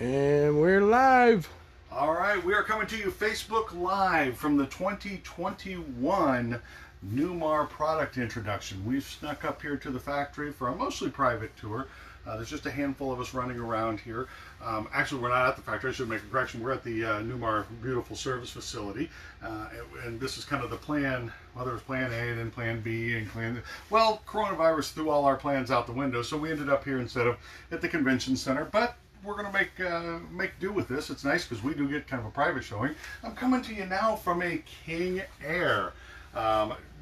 And we're live. All right, we are coming to you Facebook Live from the 2021 Newmar product introduction. We've snuck up here to the factory for a mostly private tour. There's just a handful of us running around here. Actually, we're not at the factory. I should make a correction. We're at the Newmar Beautiful Service Facility. And this is kind of the plan. Well, there was plan A, then plan B, and plan... Well, coronavirus threw all our plans out the window, so we ended up here instead of at the convention center. But we're going to make do with this. It's nice because we do get kind of a private showing. I'm coming to you now from a King Air.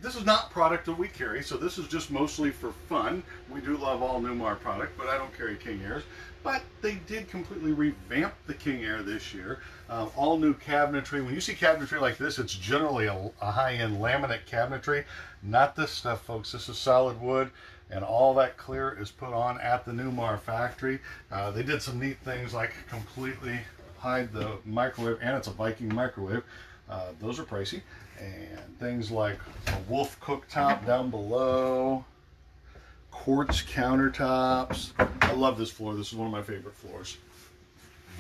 This is not product that we carry, so this is just mostly for fun. We do love all Newmar product, but I don't carry King Airs. But they did completely revamp the King Air this year. All new cabinetry. When you see cabinetry like this, it's generally a high-end laminate cabinetry. Not this stuff, folks. This is solid wood, and all that clear is put on at the Newmar factory. They did some neat things like completely hide the microwave, and it's a Viking microwave. Those are pricey. And things like a Wolf cooktop down below, quartz countertops. I love this floor. This is one of my favorite floors.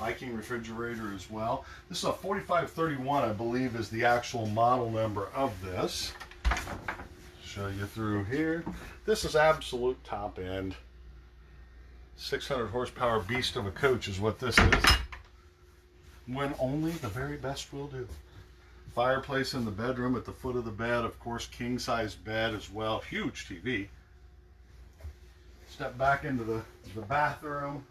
Viking refrigerator as well. This is a 4531, I believe, is the actual model number of this. Show you through here. This is absolute top end. 600 horsepower beast of a coach is what this is. When only the very best will do. Fireplace in the bedroom at the foot of the bed, of course, king size bed as well. Huge TV. Step back into the bathroom.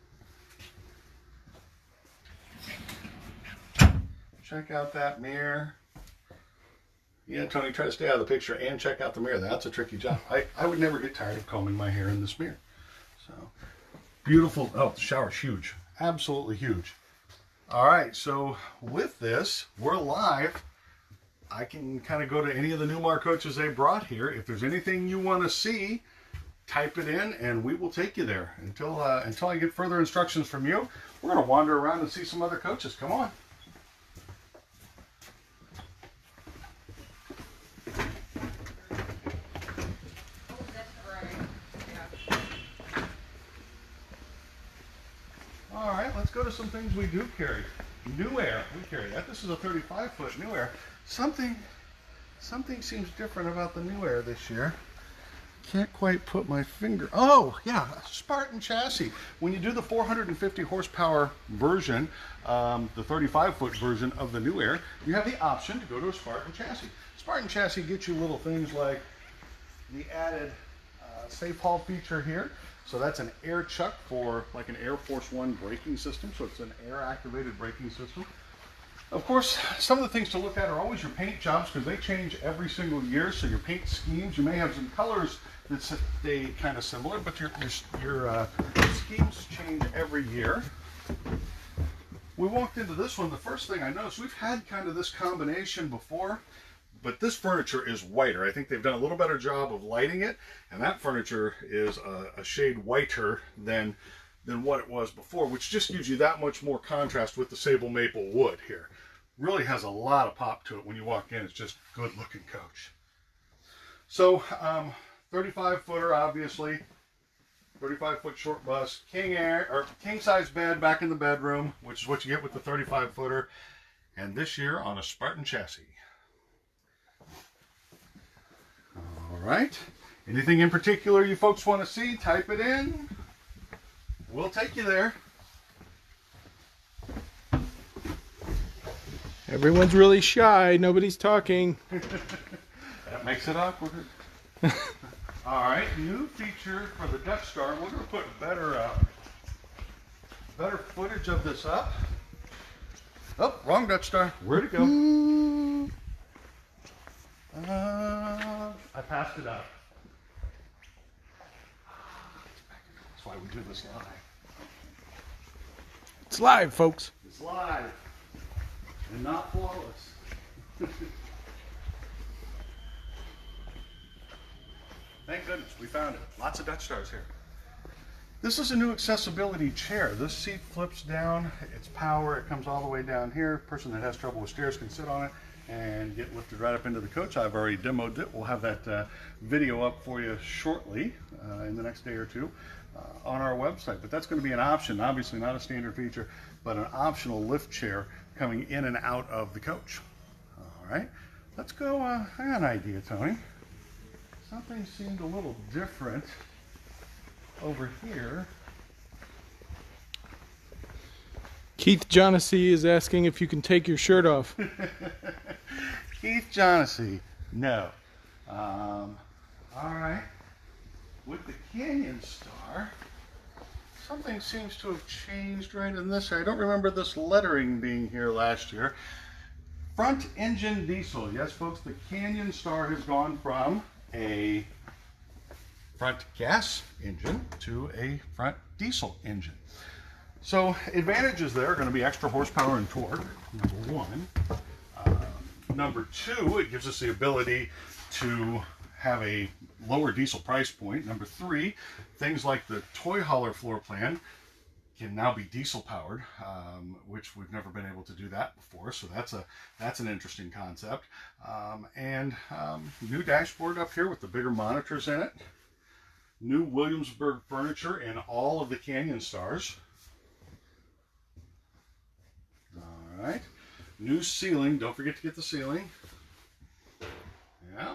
Check out that mirror. Yeah, Tony, try to stay out of the picture and check out the mirror. That's a tricky job. I would never get tired of combing my hair in this mirror. So, beautiful. Oh, the shower's huge. Absolutely huge. All right, so with this, we're live. I can kind of go to any of the Newmar coaches they brought here. If there's anything you want to see, type it in and we will take you there. Until I get further instructions from you, we're going to wander around and see some other coaches. Come on. All right, let's go to some things we do carry. Newmar, we carry that. This is a 35-foot Newmar. Something seems different about the Newmar this year. Can't quite put my finger. Oh, yeah, Spartan chassis. When you do the 450 horsepower version, the 35-foot version of the Newmar, you have the option to go to a Spartan chassis. Spartan chassis gets you little things like the added safe haul feature here. So that's an air chuck for like an Air Force One braking system. So it's an air activated braking system. Of course, some of the things to look at are always your paint jobs because they change every single year. So your paint schemes, you may have some colors that stay kind of similar, but your schemes change every year. We walked into this one, the first thing I noticed, we've had kind of this combination before, but this furniture is whiter. I think they've done a little better job of lighting it, and that furniture is a shade whiter than what it was before, which just gives you that much more contrast with the sable maple wood here. Really has a lot of pop to it when you walk in. It's just good looking coach. So 35 footer, obviously, 35-foot short bus, King Air or king size bed back in the bedroom, which is what you get with the 35 footer, and this year on a Spartan chassis. All right, anything in particular you folks want to see, type it in. We'll take you there. Everyone's really shy. Nobody's talking. That makes it awkward. All right, new feature for the Dutch Star. We're going to put better footage of this up. Oh, wrong Dutch Star. Where'd it go? I passed it up. That's why we do this live. It's live, folks. It's live and not flawless. Thank goodness we found it. Lots of Dutch Stars here. This is a new accessibility chair. This seat flips down. It's power. It comes all the way down here. A person that has trouble with stairs can sit on it and get lifted right up into the coach. I've already demoed it. We'll have that video up for you shortly in the next day or two. on our website. But that's going to be an option, obviously not a standard feature, but an optional lift chair coming in and out of the coach. All right, let's go. I got an idea, Tony. Something seemed a little different over here. Keith Johnessy is asking if you can take your shirt off. Keith Johnessy, no. All right. With the Canyon Star, something seems to have changed right in this area. I don't remember this lettering being here last year. Front engine diesel. Yes, folks, the Canyon Star has gone from a front gas engine to a front diesel engine. So advantages there are going to be extra horsepower and torque, number one. Number two, it gives us the ability to have a lower diesel price point. Number three, things like the toy hauler floor plan can now be diesel powered, which we've never been able to do that before. So that's an interesting concept. New dashboard up here with the bigger monitors in it. New Williamsburg furniture in all of the Canyon Stars. All right. New ceiling. Don't forget to get the ceiling. Yeah.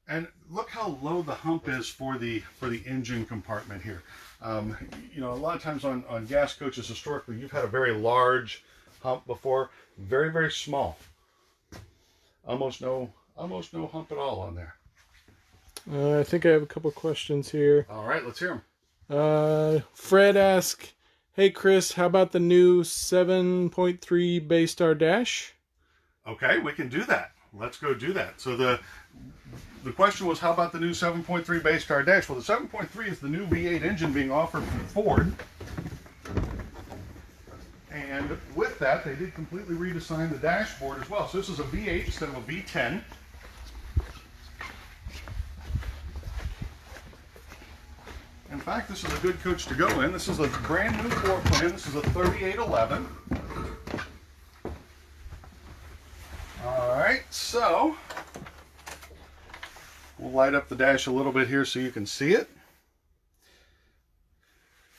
And look how low the hump is for the engine compartment here. You know, a lot of times on gas coaches historically, you've had a very large hump before. Very, very small. Almost no hump at all on there. I think I have a couple questions here. All right, let's hear them. Fred asked, "Hey Chris, how about the new 7.3 Baystar dash?" Okay, we can do that. Let's go do that. So the question was, how about the new 7.3 Baystar dash? Well, the 7.3 is the new V8 engine being offered from Ford. And with that, they did completely redesign the dashboard as well. So this is a V8 instead of a V10. In fact, this is a good coach to go in. This is a brand new floor plan. This is a 3811. All right, so we'll light up the dash a little bit here so you can see it.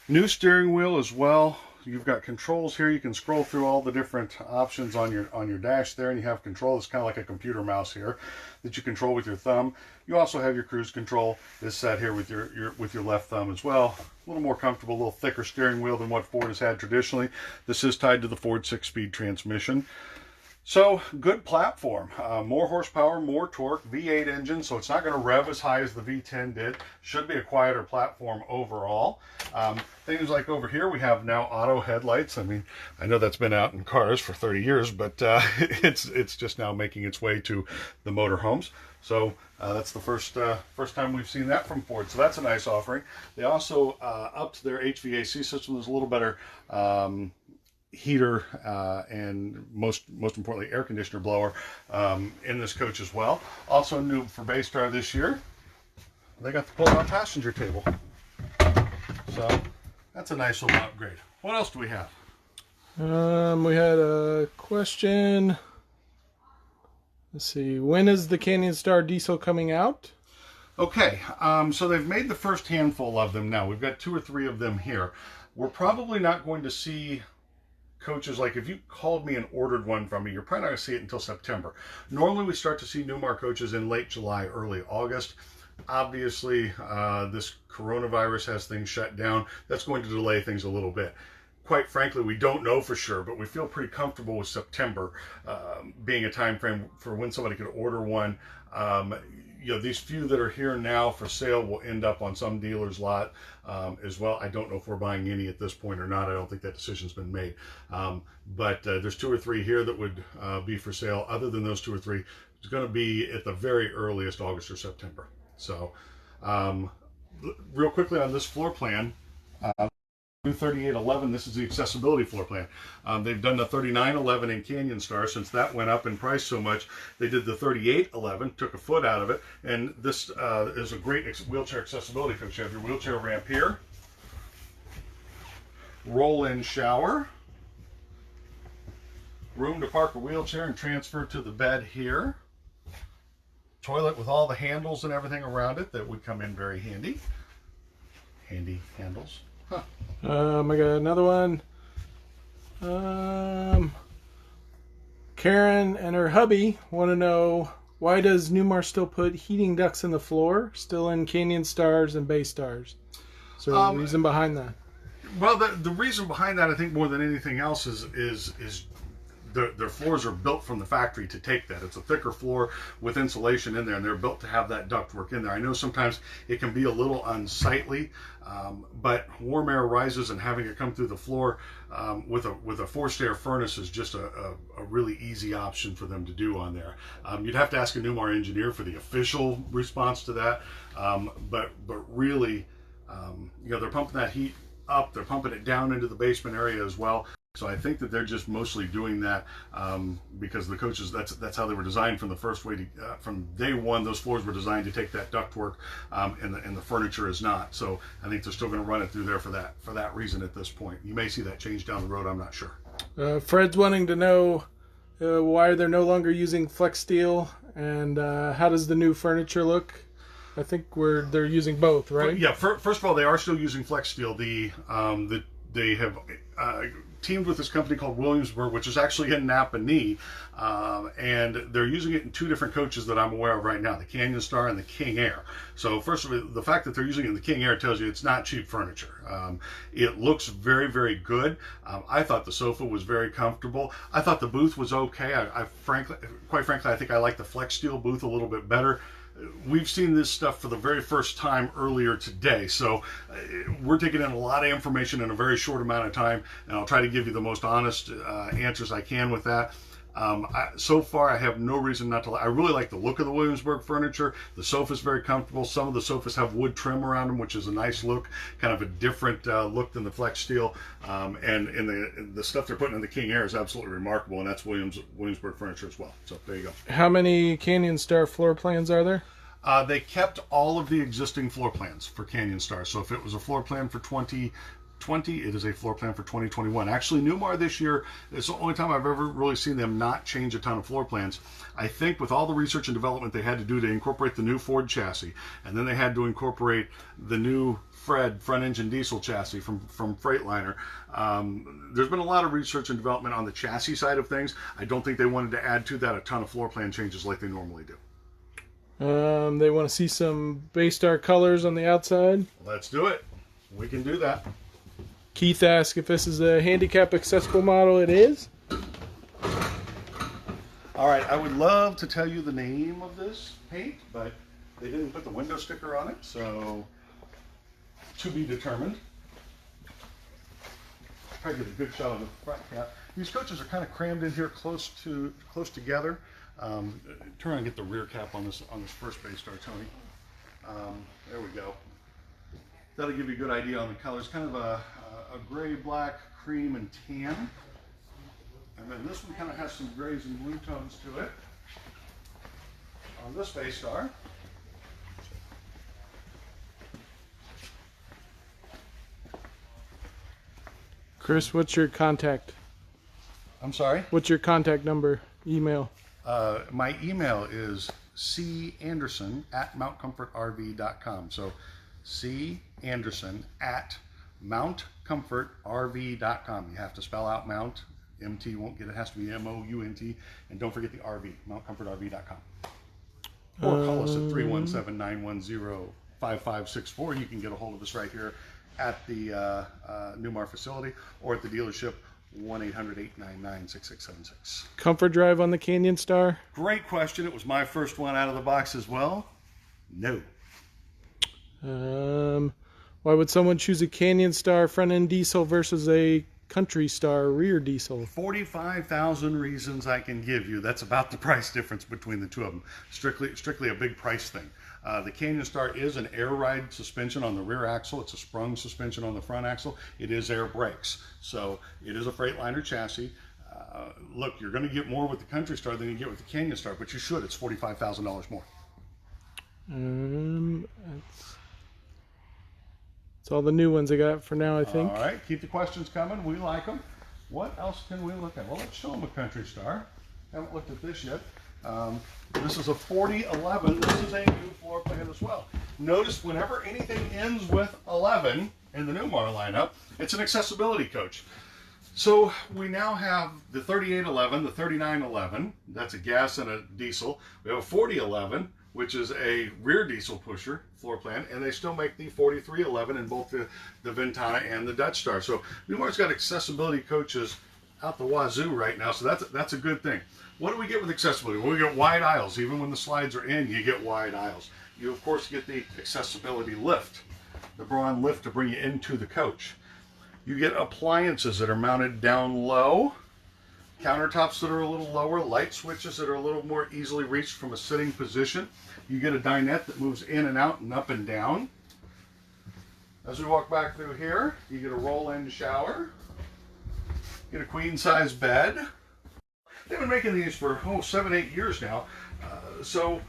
New steering wheel as well. You've got controls here. You can scroll through all the different options on your dash there, and you have control. It's kind of like a computer mouse here that you control with your thumb. You also have your cruise control is set here with your left thumb as well. A little more comfortable, a little thicker steering wheel than what Ford has had traditionally. This is tied to the Ford 6-speed transmission. So, good platform. More horsepower, more torque, V8 engine, so it's not going to rev as high as the V10 did. Should be a quieter platform overall. Things like over here, we have now auto headlights. I mean, I know that's been out in cars for 30 years, but it's just now making its way to the motorhomes. So that's the first time we've seen that from Ford. So that's a nice offering. They also upped their HVAC system. There's a little better heater and most importantly air conditioner blower in this coach as well. Also new for Baystar this year, they got the pull-out passenger table. So that's a nice little upgrade. What else do we have? We had a question. Let's see. When is the Canyon Star diesel coming out? Okay, so they've made the first handful of them now. We've got 2 or 3 of them here. We're probably not going to see coaches, like if you called me and ordered one from me, you're probably not going to see it until September. Normally we start to see Newmar coaches in late July, early August. Obviously, this coronavirus has things shut down. That's going to delay things a little bit. Quite frankly, we don't know for sure, but we feel pretty comfortable with September being a time frame for when somebody could order one. You know, these few that are here now for sale will end up on some dealer's lot as well. I don't know if we're buying any at this point or not. I don't think that decision's been made. But there's 2 or 3 here that would be for sale. Other than those 2 or 3, it's going to be at the very earliest August or September. So real quickly on this floor plan, 3811, this is the accessibility floor plan. They've done the 3911 in Canyon Star. Since that went up in price so much, they did the 3811, took a foot out of it, and this is a great wheelchair accessibility coach. You have your wheelchair ramp here, roll-in shower, room to park a wheelchair and transfer to the bed here, toilet with all the handles and everything around it that would come in very handy. handy handles. Huh. I got another one. Karen and her hubby want to know, why does Newmar still put heating ducts in the floor, still in Canyon Stars and Bay Stars? Is there a reason behind that? Well, the reason behind that, I think more than anything else, is their floors are built from the factory to take that. It's a thicker floor with insulation in there, and they're built to have that ductwork in there. I know sometimes it can be a little unsightly, but warm air rises, and having it come through the floor with a forced air furnace is just a really easy option for them to do on there. You'd have to ask a Newmar engineer for the official response to that, but really, they're pumping that heat up, they're pumping it down into the basement area as well. So I think that they're just mostly doing that because the coaches, that's how they were designed from the first way from day one. Those floors were designed to take that ductwork, and the furniture is not. So I think they're still going to run it through there for that reason at this point. You may see that change down the road. I'm not sure. Fred's wanting to know why they're no longer using flex steel, and how does the new furniture look? I think they're using both, right? Yeah. First of all, they are still using flex steel. They have teamed with this company called Williamsburg, which is actually in Napanee, and they're using it in two different coaches that I'm aware of right now, the Canyon Star and the King Air. So first of all, the fact that they're using it in the King Air tells you it's not cheap furniture. It looks very, very good. I thought the sofa was very comfortable. I thought the booth was okay. Quite frankly, I think I like the flex steel booth a little bit better. We've seen this stuff for the very first time earlier today, so we're taking in a lot of information in a very short amount of time, and I'll try to give you the most honest answers I can with that. So far, I have no reason not to like. I really like the look of the Williamsburg furniture. The sofa's very comfortable. Some of the sofas have wood trim around them, which is a nice look, kind of a different look than the flex steel. And the stuff they're putting in the King Air is absolutely remarkable, and that's Williamsburg furniture as well. So there you go. How many Canyon Star floor plans are there? They kept all of the existing floor plans for Canyon Star. So if it was a floor plan for 2020, it is a floor plan for 2021. Actually, Newmar this year, it's the only time I've ever really seen them not change a ton of floor plans. I think with all the research and development they had to do to incorporate the new Ford chassis, and then they had to incorporate the new Fred front engine diesel chassis from Freightliner. There's been a lot of research and development on the chassis side of things. I don't think they wanted to add to that a ton of floor plan changes like they normally do. They want to see some Baystar colors on the outside. Let's do it. We can do that. Keith asked if this is a handicap accessible model. It is. All right, I would love to tell you the name of this paint, but they didn't put the window sticker on it, so to be determined. Try to get a good shot on the front cap. These coaches are kind of crammed in here close together. Try and get the rear cap on this first Baystar, Toney. There we go. That'll give you a good idea on the colors. Kind of a gray, black, cream, and tan. And then this one kind of has some grays and blue tones to it. On this Baystar. Chris, what's your contact? I'm sorry? What's your contact number, email? My email is canderson@mountcomfortrv.com. So canderson@mountcomfortrv.com. You have to spell out Mount. MT won't get it. It has to be MOUNT. And don't forget the RV, mountcomfortrv.com. Or call us at 317-910-5564. You can get a hold of us right here at the Newmar facility, or at the dealership, 1-800-899-6676. Comfort drive on the Canyon Star? Great question. It was my first one out of the box as well. No. Why would someone choose a Canyon Star front end diesel versus a Country Star rear diesel? 45,000 reasons I can give you. That's about the price difference between the two of them. Strictly a big price thing. The Canyon Star is an air ride suspension on the rear axle. It's a sprung suspension on the front axle. It is air brakes. So it is a Freightliner chassis. Look, you're going to get more with the Country Star than you get with the Canyon Star, but you should. It's $45,000 more. That's all the new ones I got for now, I think. All right, keep the questions coming. We like them. What else can we look at? Well, let's show them a Country Star. Haven't looked at this yet. This is a 4011. This is a new floor plan as well. Notice whenever anything ends with 11 in the Newmar lineup, it's an accessibility coach. So we now have the 3811, the 3911, that's a gas and a diesel. We have a 4011, which is a rear diesel pusher floor plan, and they still make the 4311 in both the Ventana and the Dutch Star. So Newmar's got accessibility coaches out the wazoo right now, so that's a good thing. What do we get with accessibility? Well, we get wide aisles. Even when the slides are in, you get wide aisles. You, of course, get the accessibility lift, the Braun lift to bring you into the coach. You get appliances that are mounted down low, countertops that are a little lower, light switches that are a little more easily reached from a sitting position. You get a dinette that moves in and out and up and down. As we walk back through here, you get a roll-in shower, you get a queen-size bed. They've been making these for 7-8 years now, so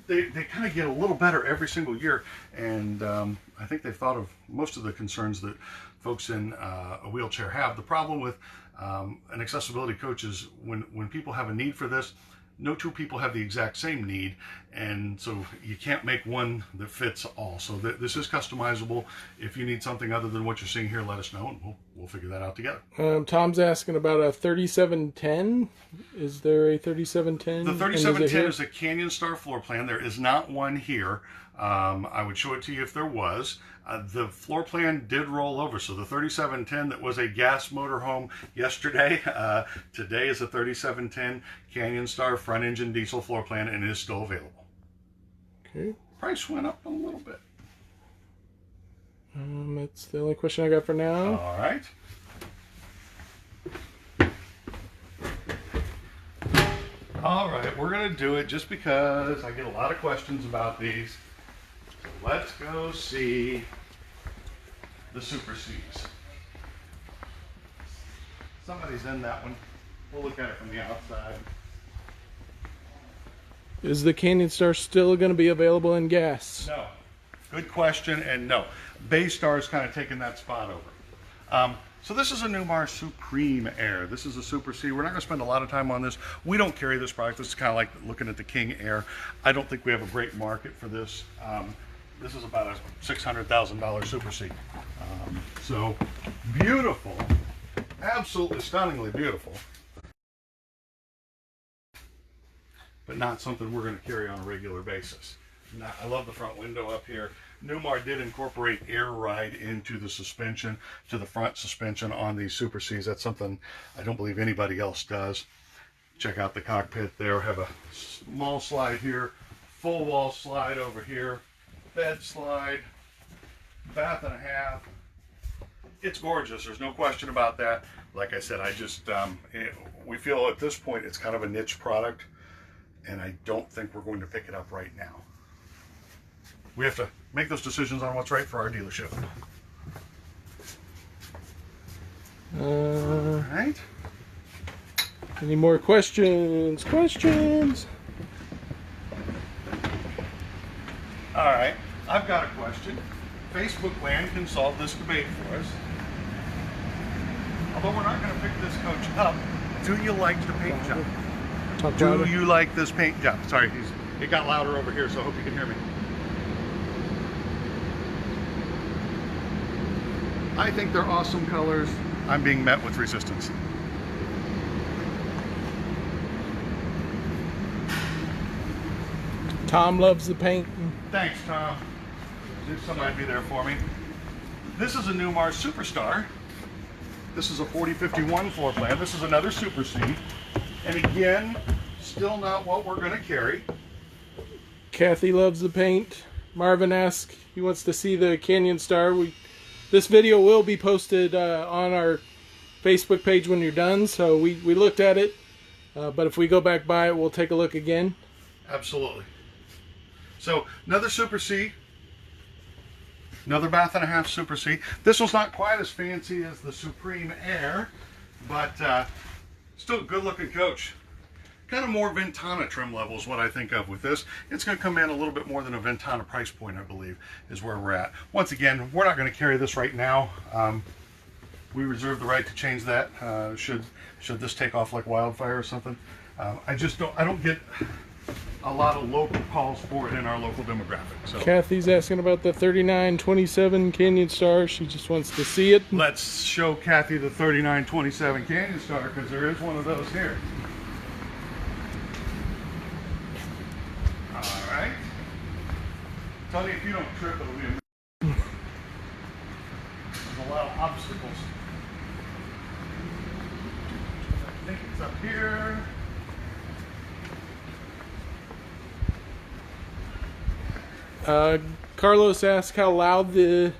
they kind of get a little better every single year, and I think they've thought of most of the concerns that folks in a wheelchair have. The problem with an accessibility coach is when people have a need for this, no two people have the exact same need, and so you can't make one that fits all. So this is customizable. If you need something other than what you're seeing here, let us know, and we'll figure that out together. Tom's asking about a 3710. Is there a 3710? The 3710 is a Canyon Star floor plan. There is not one here. I would show it to you if there was. The floor plan did roll over, so the 3710 that was a gas motorhome yesterday, today is a 3710 Canyon Star front engine diesel floor plan and is still available. Okay. Price went up a little bit. That's the only question I got for now. All right. All right, we're going to do it just because I get a lot of questions about these. Let's go see the Super Cs. Somebody's in that one. We'll look at it from the outside. Is the Canyon Star still going to be available in gas? No. Good question, and no. Baystar is kind of taking that spot over. So this is a Newmar Supreme Air. This is a Super C. We're not going to spend a lot of time on this. We don't carry this product. This is kind of like looking at the King Air. I don't think we have a great market for this. This is about a $600,000 Super C. So beautiful, absolutely stunningly beautiful, but not something we're going to carry on a regular basis. I love the front window up here. Newmar did incorporate air ride into the suspension, to the front suspension on these Super Cs. That's something I don't believe anybody else does. Check out the cockpit there. Have a small slide here, full wall slide over here, bed slide, bath and a half. It's gorgeous. There's no question about that. Like I said, we feel at this point it's kind of a niche product, and I don't think we're going to pick it up right now. We have to make those decisions on what's right for our dealership. All right. Any more questions? Questions? All right. I've got a question. Facebook land can solve this debate for us. Although we're not going to pick this coach up, do you like the paint job? Do you like this paint job? Sorry, it got louder over here, so I hope you can hear me. I think they're awesome colors. I'm being met with resistance. Tom loves the paint. Thanks, Tom. Somebody be there for me. This is a Newmar Superstar. This is a 4051 floor plan. This is another Super C. And again, still not what we're going to carry. Kathy loves the paint. Marvin asks, he wants to see the Canyon Star. This video will be posted on our Facebook page when you're done. So we looked at it, but if we go back by it, we'll take a look again. Absolutely. So another Super C, another bath and a half Super C. This one's not quite as fancy as the Supreme Air, but still a good looking coach. Kind of more Ventana trim level is what I think of with this. It's going to come in a little bit more than a Ventana price point, I believe, is where we're at. Once again, we're not going to carry this right now. We reserve the right to change that should this take off like wildfire or something. I don't get a lot of local calls for it in our local demographic. So Kathy's asking about the 3927 Canyon Star. She just wants to see it. let's show Kathy the 3927 Canyon Star, because there is one of those here. All right. Toney, if you don't trip, it'll be there's a lot of obstacles. I think it's up here. Carlos asked how loud the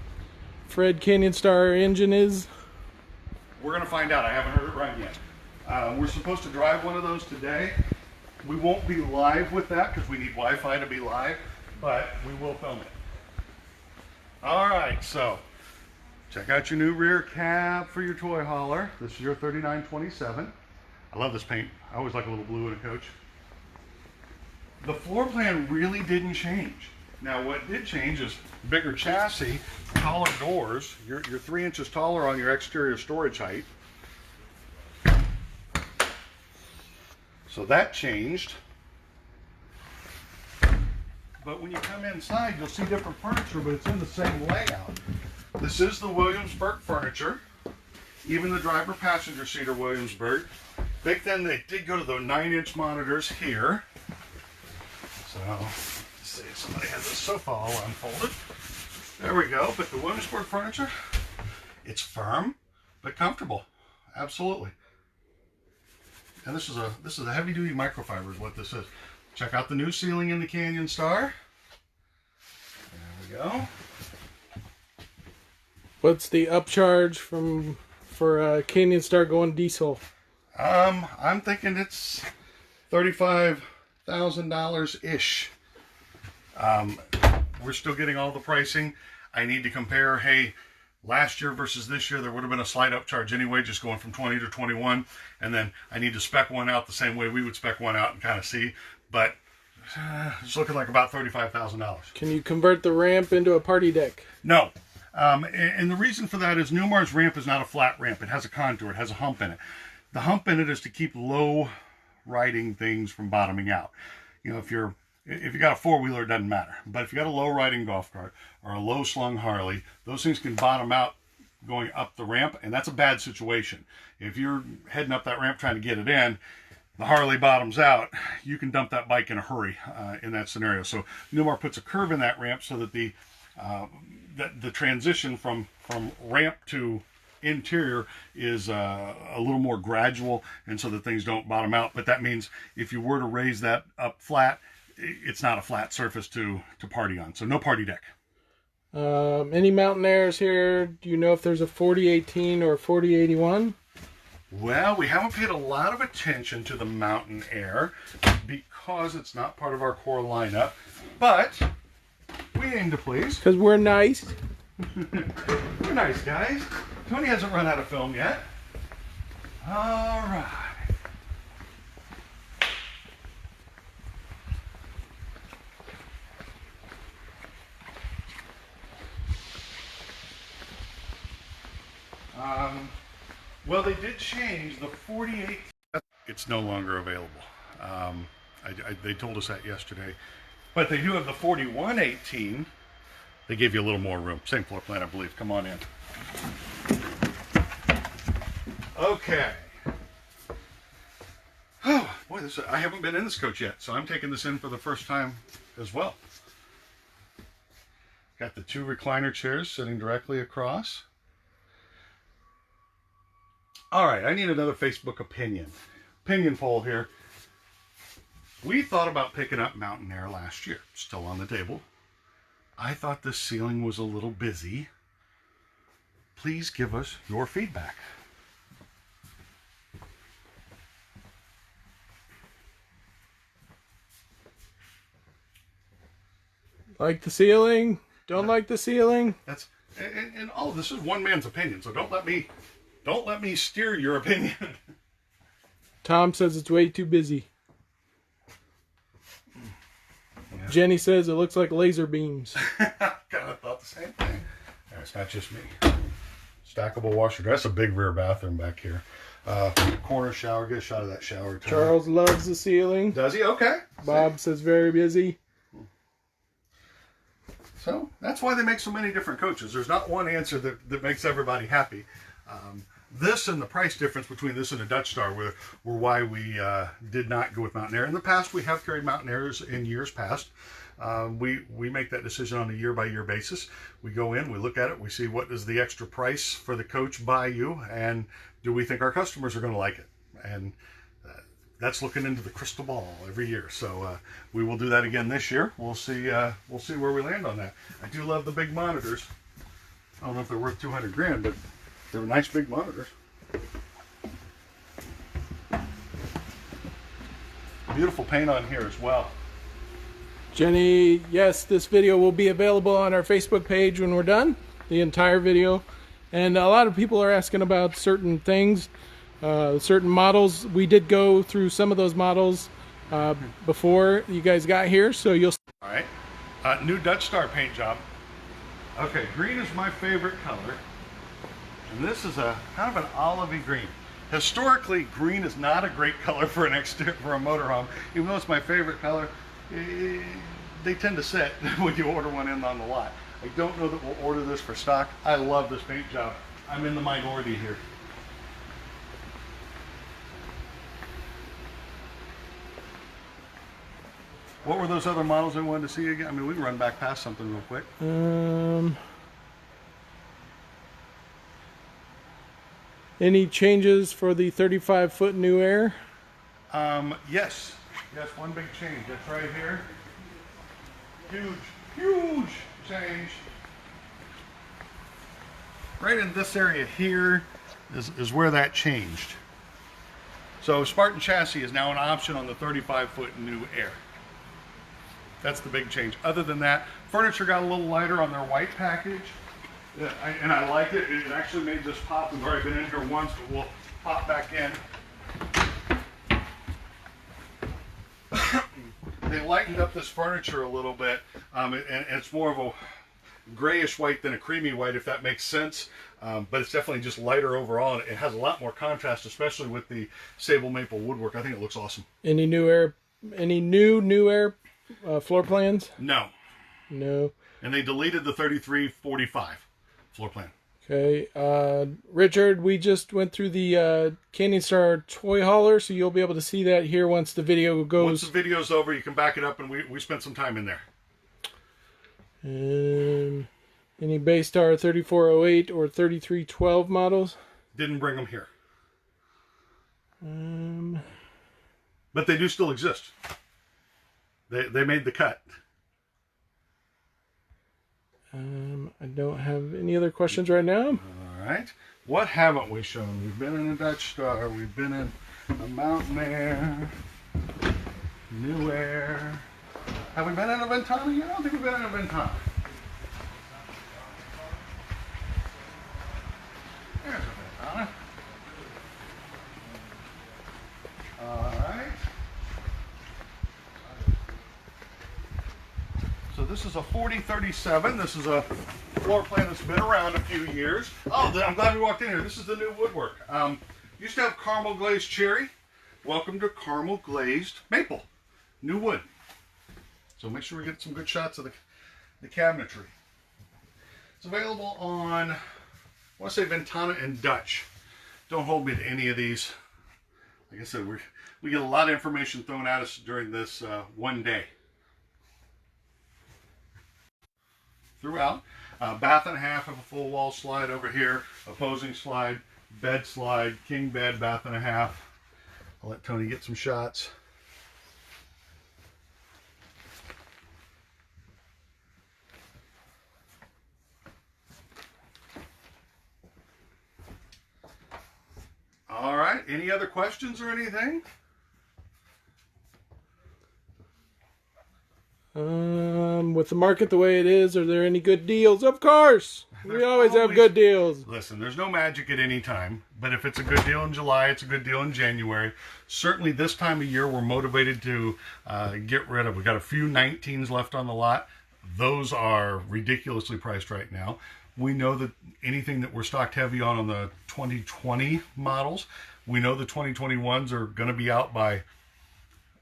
Fred Canyon Star engine is. We're going to find out. I haven't heard it run yet. We're supposed to drive one of those today. We won't be live with that because we need Wi-Fi to be live, but we will film it. All right, so check out your new rear cab for your toy hauler. This is your 3927. I love this paint. I always like a little blue in a coach. The floor plan really didn't change. Now what did change is bigger chassis, taller doors. You're 3 inches taller on your exterior storage height. So that changed. But when you come inside, you'll see different furniture, but it's in the same layout. This is the Williamsburg furniture. Even the driver passenger seat are Williamsburg. Back then they did go to the 9-inch monitors here. So, let's see if somebody has this sofa all unfolded. There we go. But the Williamsburg furniture, it's firm but comfortable. Absolutely. And this is a heavy-duty microfiber is what this is. Check out the new ceiling in the Canyon Star. There we go. What's the upcharge for Canyon Star going diesel? I'm thinking it's $35,000 ish. We're still getting all the pricing. I need to compare. Hey, last year versus this year, there would have been a slight upcharge anyway, just going from 20 to 21. And then I need to spec one out the same way we would spec one out and kind of see. But it's looking like about $35,000. Can you convert the ramp into a party deck? No. And the reason for that is Newmar's ramp is not a flat ramp. It has a contour. It has a hump in it. The hump in it is to keep low riding things from bottoming out. You know, if you got a four-wheeler, it doesn't matter. But if you got a low riding golf cart or a low slung Harley, those things can bottom out going up the ramp, and that's a bad situation. If you're heading up that ramp trying to get it in, the Harley bottoms out, you can dump that bike in a hurry in that scenario. So Newmar puts a curve in that ramp so that the transition from ramp to interior is a little more gradual, and so that things don't bottom out. But that means if you were to raise that up flat, it's not a flat surface to party on. So no party deck. Any Mountain Airs here? Do you know if there's a 4018 or a 4081? Well, we haven't paid a lot of attention to the Mountain Air because it's not part of our core lineup, but we aim to please. Because we're nice. We're nice guys. Toney hasn't run out of film yet. All right. Well, they did change the 48. It's no longer available. They told us that yesterday. But they do have the 4118. They gave you a little more room. Same floor plan, I believe. Come on in. Okay. Oh, boy, I haven't been in this coach yet, so I'm taking this in for the first time as well. Got the 2 recliner chairs sitting directly across. All right, I need another Facebook opinion poll here. We thought about picking up Mountain Air last year, still on the table. I thought this ceiling was a little busy. Please give us your feedback. Like the ceiling? Don't like the ceiling? That's and all of this is one man's opinion, so don't let me steer your opinion. Tom says it's way too busy. Yeah. Jenny says it looks like laser beams. Kind of thought the same thing. It's not just me. Stackable washer. That's a big rear bathroom back here. Corner shower. Get a shot of that shower. Charles loves the ceiling. Does he? Okay. Bob says very busy. So that's why they make so many different coaches. There's not one answer that makes everybody happy. This and the price difference between this and a Dutch Star were why we did not go with Mountain Air. In the past, we have carried Mountain Airs in years past. We make that decision on a year-by-year basis. We go in, we look at it, we see what is the extra price for the coach by you, and do we think our customers are going to like it? And that's looking into the crystal ball every year. So we will do that again this year. We'll see where we land on that. I do love the big monitors. I don't know if they're worth 200 grand, but they're nice big monitors. Beautiful paint on here as well. Jenny, yes, this video will be available on our Facebook page when we're done, the entire video. And a lot of people are asking about certain things, certain models. We did go through some of those models before you guys got here, so you'll... All right, new Dutch Star paint job. Okay, green is my favorite color. And this is a kind of an olivey green. Historically, green is not a great color for an exterior, for a motorhome. Even though it's my favorite color, they tend to set when you order one in on the lot. I don't know that we'll order this for stock. I love this paint job. I'm in the minority here. What were those other models I wanted to see again? I mean, we can run back past something real quick. Any changes for the 35-foot New Air? Yes. Yes, one big change. That's right here. Huge change. Right in this area here is where that changed. So Spartan chassis is now an option on the 35-foot New Air. That's the big change. Other than that, furniture got a little lighter on their white package. And I like it. It actually made this pop. We've already been in here once, but we'll pop back in. They lightened up this furniture a little bit, and it's more of a grayish white than a creamy white, if that makes sense. But it's definitely just lighter overall, and it has a lot more contrast, especially with the sable maple woodwork. I think it looks awesome. Any New Air? Any New Air floor plans? No. No. And they deleted the 3345 floor plan. Okay. Richard, we just went through the Canyon Star toy hauler, so you'll be able to see that here once the video goes. Once the video's over, you can back it up, and we spent some time in there. Any Baystar 3408 or 3312 models? Didn't bring them here. But they do still exist. They made the cut. I don't have any other questions right now. All right. What haven't we shown? We've been in a Dutch Star. We've been in a Mountain Air. New Air. Have we been in a Ventana yet? I don't think we've been in a Ventana. There's a Ventana. All right. So this is a 4037. This is a floor plan that's been around a few years. Oh, I'm glad we walked in here. This is the new woodwork. Used to have caramel glazed cherry. Welcome to caramel glazed maple. New wood. So make sure we get some good shots of the cabinetry. It's available on, I want to say Ventana and Dutch. Don't hold me to any of these. Like I said, we get a lot of information thrown at us during this one day. Throughout. Bath and a half of a full wall slide over here, opposing slide, bed slide, king bed, bath and a half. I'll let Tony get some shots. All right, any other questions or anything? With the market the way it is, are there any good deals? Of course! We always have good deals. Listen, there's no magic at any time, but if it's a good deal in July, it's a good deal in January. Certainly this time of year, we're motivated to get rid of. We've got a few 19s left on the lot. Those are ridiculously priced right now. We know that anything that we're stocked heavy on the 2020 models, we know the 2021s are going to be out by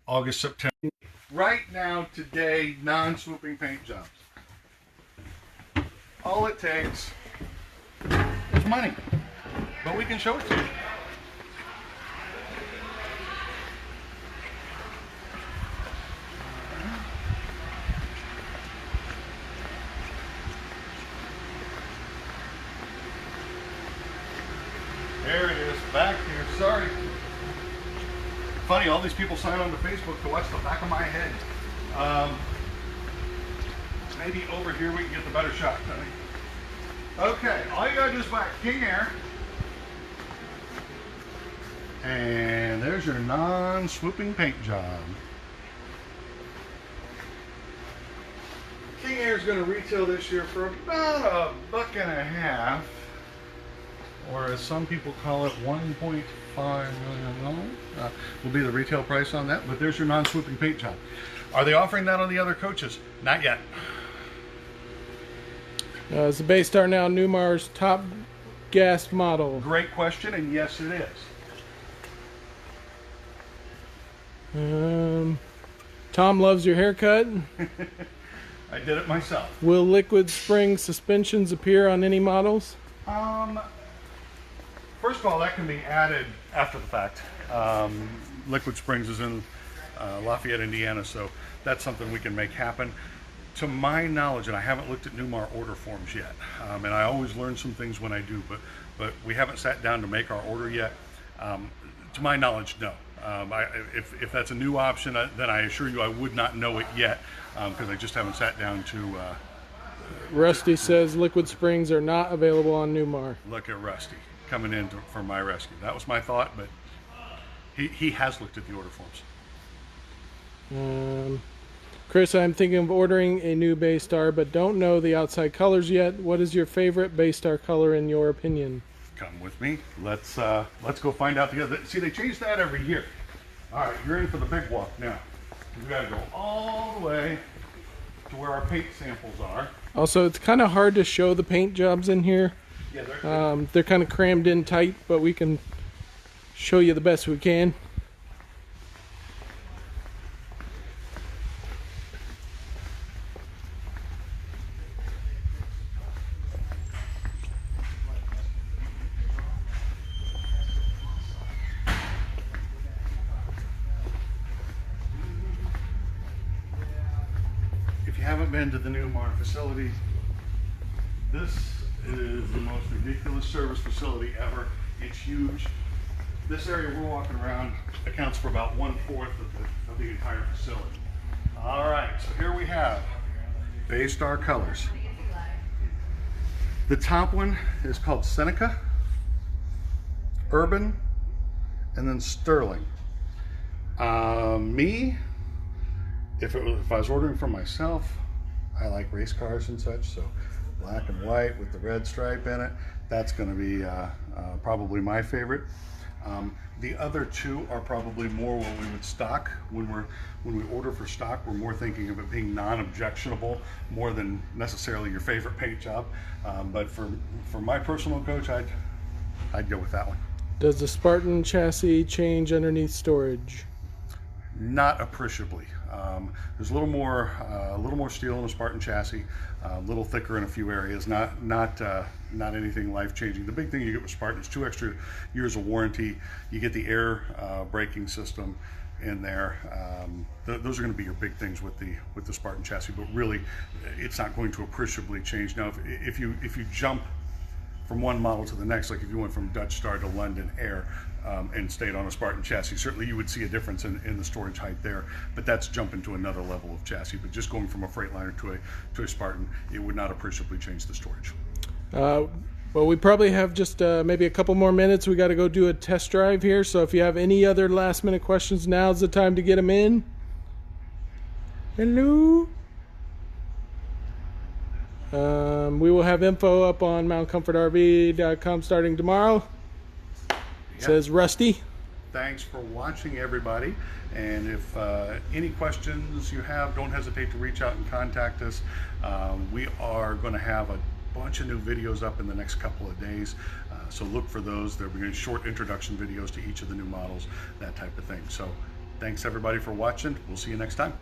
August, September. Right now, today, non-swooping paint jobs. All it takes is money, but we can show it to you. There it is, back here. Sorry. Funny, all these people sign on to Facebook to watch the back of my head. Maybe over here we can get the better shot, Tony. Okay, all you gotta do is buy a King Air. And there's your non-swooping paint job. King Air is gonna retail this year for about $1.50. Or as some people call it, $1.5 million will be the retail price on that. But there's your non-swooping paint job. Are they offering that on the other coaches? Not yet. Is the Baystar now Newmar's top gas model? Great question, and yes, it is. Tom loves your haircut. I did it myself. Will liquid spring suspensions appear on any models? First of all, that can be added after the fact. Liquid Springs is in Lafayette, Indiana, so that's something we can make happen. To my knowledge, and I haven't looked at Newmar order forms yet, and I always learn some things when I do, but we haven't sat down to make our order yet. To my knowledge, no. If that's a new option, then I assure you I would not know it yet, because I just haven't sat down to... Rusty says liquid springs are not available on Newmar. Look at Rusty coming in for my rescue. That was my thought, but he has looked at the order forms. Chris, I'm thinking of ordering a new Baystar, but don't know the outside colors yet. What is your favorite Baystar color in your opinion? Come with me. Let's go find out together. See, they change that every year. All right, you're in for the big walk now. We got to go all the way to where our paint samples are. Also, it's kind of hard to show the paint jobs in here. Yeah, they're kind of crammed in tight, but we can show you the best we can. If you haven't been to the Newmar facility, this is the most ridiculous service facility ever. It's huge. This area we're walking around accounts for about 1/4 of the entire facility. All right, so here we have Baystar colors. The top one is called Seneca, Urban, and then Sterling. If I was ordering for myself, I like race cars and such, so black and white with the red stripe in it, that's going to be probably my favorite. The other two are probably more what we would stock. When we order for stock, we're more thinking of it being non-objectionable more than necessarily your favorite paint job. But for my personal coach, I'd go with that one. Does the Spartan chassis change underneath storage? Not appreciably. There's a little more steel in the Spartan chassis, a little thicker in a few areas. Not anything life-changing. The big thing you get with Spartan is 2 extra years of warranty. You get the air braking system in there. Those are going to be your big things with the Spartan chassis. But really, it's not going to appreciably change. Now, if you jump from one model to the next, like if you went from Dutch Star to London Air and stayed on a Spartan chassis, certainly you would see a difference in the storage height there, but that's jumping to another level of chassis. But just going from a Freightliner to a Spartan, it would not appreciably change the storage. Well, we probably have just maybe a couple more minutes. We got to go do a test drive here, so if you have any other last minute questions, now's the time to get them in. Hello. We will have info up on mountcomfortrv.com starting tomorrow. Yep. Says Rusty. Thanks for watching, everybody. And if any questions you have, don't hesitate to reach out and contact us. We are going to have a bunch of new videos up in the next couple of days, so look for those. There'll be short introduction videos to each of the new models, that type of thing. So thanks everybody for watching. We'll see you next time.